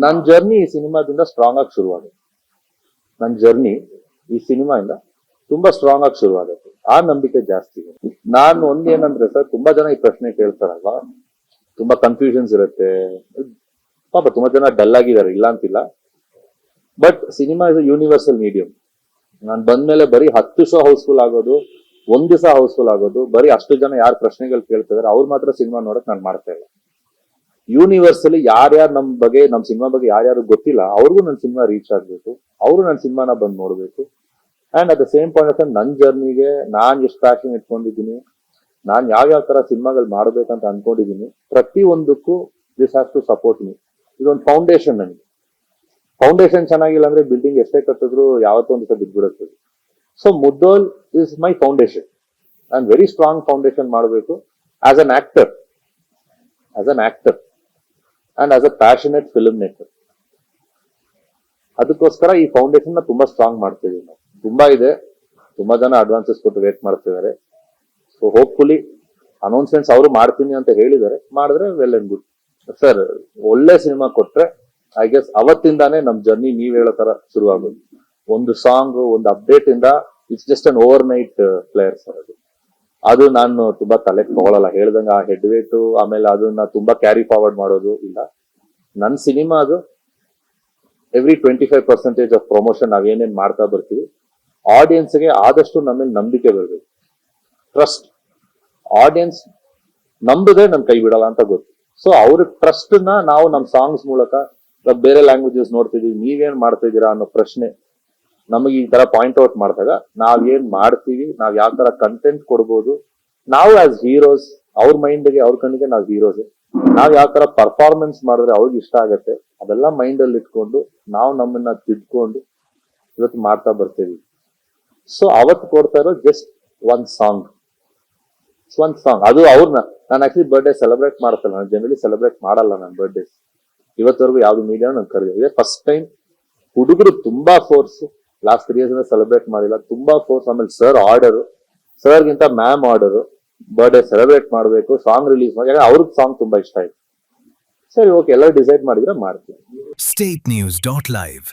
ನನ್ನ ಜರ್ನಿ ಈ ಸಿನಿಮಾದಿಂದ ಸ್ಟ್ರಾಂಗ್ ಆಗಿ ಶುರುವಾಗುತ್ತೆ. ನನ್ನ ಜರ್ನಿ ಈ ಸಿನಿಮಾಯಿಂದ ತುಂಬಾ ಸ್ಟ್ರಾಂಗ್ ಆಗಿ ಶುರುವಾಗುತ್ತೆ. ಆ ನಂಬಿಕೆ ಜಾಸ್ತಿ ಇದೆ. ನಾನು ಒಂದೇನಂದ್ರೆ ಸರ್, ತುಂಬಾ ಜನ ಈ ಪ್ರಶ್ನೆ ಕೇಳ್ತಾರಲ್ವಾ, ತುಂಬಾ ಕನ್ಫ್ಯೂಷನ್ಸ್ ಇರುತ್ತೆ. ಪಾಪ ತುಂಬಾ ಜನ ಡಲ್ ಆಗಿದ್ದಾರೆ, ಇಲ್ಲ ಅಂತಿಲ್ಲ. But cinema is a universal medium. ನಾನು ಬಂದ್ಮೇಲೆ ಬರೀ 10 ಶೋ ಹೌಸ್ಫುಲ್ ಆಗೋದು, ಒಂದ್ ದಿವಸ ಹೌಸ್ಫುಲ್ ಆಗೋದು, ಬರೀ ಅಷ್ಟು ಜನ ಯಾರು ಪ್ರಶ್ನೆಗಳು ಕೇಳ್ತಿದಾರೆ ಅವ್ರು ಮಾತ್ರ ಸಿನಿಮಾ ನೋಡಕ್ ನಾನು ಮಾಡ್ತಾ ಇಲ್ಲ. ಯೂನಿವರ್ಸಲಿ ಯಾರ್ಯಾರು ನಮ್ ಬಗ್ಗೆ, ನಮ್ ಸಿನಿಮಾ ಬಗ್ಗೆ ಯಾರ್ಯಾರು ಗೊತ್ತಿಲ್ಲ ಅವ್ರಿಗೂ ನನ್ನ ಸಿನಿಮಾ ರೀಚ್ ಆಗ್ಬೇಕು, ಅವರು ನನ್ನ ಸಿನಿಮಾನ ಬಂದು ನೋಡ್ಬೇಕು. And at the same point of time ನನ್ನ ಜರ್ನಿಗೆ ನಾನ್ ಎಷ್ಟು ಪ್ಯಾಷನ್ ಇಟ್ಕೊಂಡಿದ್ದೀನಿ, ನಾನ್ ಯಾವ ತರ ಸಿನಿಮಾಗಳು ಮಾಡ್ಬೇಕಂತ ಅನ್ಕೊಂಡಿದ್ದೀನಿ, ಪ್ರತಿ ಒಂದಕ್ಕೂ this has to support me. ಇದೊಂದು ಫೌಂಡೇಶನ್ ನನಗೆ. ಫೌಂಡೇಶನ್ ಚೆನ್ನಾಗಿಲ್ಲ ಅಂದ್ರೆ ಬಿಲ್ಡಿಂಗ್ ಎಷ್ಟೇ ಕಟ್ಟಿದ್ರು ಯಾವತ್ತೋ ಒಂದು ದಿವಸ ಬಿದ್ಬಿಡುತ್ತೆ. So Mudhol is my foundation. ನಾನು ವೆರಿ ಸ್ಟ್ರಾಂಗ್ ಫೌಂಡೇಶನ್ ಮಾಡಬೇಕು as an actor, and as a passionate film maker. ಅದಕ್ಕೋಸ್ಕರ ಈ ಫೌಂಡೇಶನ್ ನ ತುಂಬಾ ಸ್ಟ್ರಾಂಗ್ ಮಾಡ್ತಿದೀವಿ ನಾವು. ತುಂಬಾ ಇದೆ, ತುಂಬಾ ಜನ ಅಡ್ವಾನ್ಸಸ್ ಕೊಟ್ಟು ವೇಟ್ ಮಾಡ್ತಿದ್ದಾರೆ. ಸೊ ಹೋಪ್ಫುಲಿ ಅನೌನ್ಸ್ಮೆಂಟ್ಸ್ ಅವರು ಮಾಡ್ತೀನಿ ಅಂತ ಹೇಳಿದ್ದಾರೆ, ಮಾಡಿದ್ರೆ ವೆಲ್ ಅಂಡ್ ಗುಡ್. ಸರ್, ಒಳ್ಳೆ ಸಿನಿಮಾ ಕೊಟ್ರೆ ಐ ಗೆಸ್ ಅವತ್ತಿಂದಾನೇ ನಮ್ ಜರ್ನಿ ನೀವ್ ಹೇಳೋ ತರ ಶುರುವಾಗೋದು. ಒಂದು ಸಾಂಗ್, ಒಂದು ಅಪ್ಡೇಟ್ ಇಂದ it's just an over night player sir. ಅದು ನಾನು ತುಂಬಾ ತಲೆಗೆ ತಗೊಳಲ್ಲ, ಹೇಳ್ದಂಗ ಆ ಹೆಡ್ ವೇಟ್ ಆಮೇಲೆ ಅದನ್ನ ತುಂಬಾ ಕ್ಯಾರಿ ಫಾರ್ವರ್ಡ್ ಮಾಡೋದು ಇಲ್ಲ. ನನ್ನ ಸಿನಿಮಾ ಅದು ಎವ್ರಿ 25% ಆಫ್ ಪ್ರಮೋಷನ್ ನಾವೇನೇನ್ ಮಾಡ್ತಾ ಬರ್ತೀವಿ, ಆಡಿಯನ್ಸ್ಗೆ ಆದಷ್ಟು ನಮ್ಮ ಮೇಲೆ ನಂಬಿಕೆ ಬರಬೇಕು, ಟ್ರಸ್ಟ್. ಆಡಿಯನ್ಸ್ ನಂಬಿದ್ರೆ ನನ್ ಕೈ ಬಿಡಲ್ಲ ಅಂತ ಗೊತ್ತು. ಸೊ ಅವ್ರ ಟ್ರಸ್ಟ್ ನ ನಾವು ನಮ್ ಸಾಂಗ್ಸ್ ಮೂಲಕ, ಬೇರೆ ಲ್ಯಾಂಗ್ವೇಜಸ್ ನೋಡ್ತಿದೀವಿ, ನೀವೇನ್ ಮಾಡ್ತಾ ಇದೀರಾ ಅನ್ನೋ ಪ್ರಶ್ನೆ ನಮಗೆ ಈ ತರ ಪಾಯಿಂಟ್ ಔಟ್ ಮಾಡಿದಾಗ ನಾವ್ ಏನ್ ಮಾಡ್ತೀವಿ, ನಾವ್ ಯಾವ ತರ ಕಂಟೆಂಟ್ ಕೊಡ್ಬೋದು, ನಾವು ಆಸ್ ಹೀರೋಸ್, ಅವ್ರ ಮೈಂಡ್ಗೆ, ಅವ್ರ ಕಣ್ಣಿಗೆ ನಾವ್ ಹೀರೋಸ್, ನಾವ್ ಯಾವ ತರ ಪರ್ಫಾರ್ಮೆನ್ಸ್ ಮಾಡಿದ್ರೆ ಅವ್ರಿಗೆ ಇಷ್ಟ ಆಗತ್ತೆ, ಅದೆಲ್ಲ ಮೈಂಡ್ ಅಲ್ಲಿ ಇಟ್ಕೊಂಡು ನಾವು ನಮ್ಮನ್ನ ತಿದ್ಕೊಂಡು ಇವತ್ತು ಮಾಡ್ತಾ ಬರ್ತೀವಿ. ಸೊ ಅವತ್ತು ಕೊಡ್ತಾ ಇರೋ ಜಸ್ಟ್ ಒಂದ್ ಸಾಂಗ್, ಅದು ಅವ್ರನ್ನ ನಾನು ಆಕ್ಚುಲಿ ಬರ್ಡೇ ಸೆಲೆಬ್ರೇಟ್ ಮಾಡ್ತಲ್ಲ. ನಾನು ಜನರಲಿ ಸೆಲೆಬ್ರೇಟ್ ಮಾಡಲ್ಲ ನನ್ನ ಬರ್ಡೇಸ್. ಇವತ್ತವರೆಗೂ ಯಾವ್ದು ಮೀಡಿಯಾ ನನ್ ಕರೆದಿದೆ. ಫಸ್ಟ್ ಟೈಮ್ ಹುಡುಗರು ತುಂಬಾ ಫೋರ್ಸ್, ಲಾಸ್ಟ್ 3 years ಸೆಲೆಬ್ರೇಟ್ ಮಾಡಿಲ್ಲ, ತುಂಬಾ ಫೋರ್ಸ್. ಆಮೇಲೆ ಸರ್ ಆರ್ಡರ್, ಸರ್ಗಿಂತ ಮ್ಯಾಮ್ ಆರ್ಡರ್, ಬರ್ಡೇ ಸೆಲೆಬ್ರೇಟ್ ಮಾಡ್ಬೇಕು, ಸಾಂಗ್ ರಿಲೀಸ್ ಮಾಡಿ. ಯಾಕಂದ್ರೆ ಅವ್ರಿಗೆ ಸಾಂಗ್ ತುಂಬಾ ಇಷ್ಟ ಆಯ್ತು. ಸರಿ, ಓಕೆ, ಎಲ್ಲರೂ ಡಿಸೈಡ್ ಮಾಡಿದ್ರೆ ಮಾಡ್ತೀವಿ. State News.live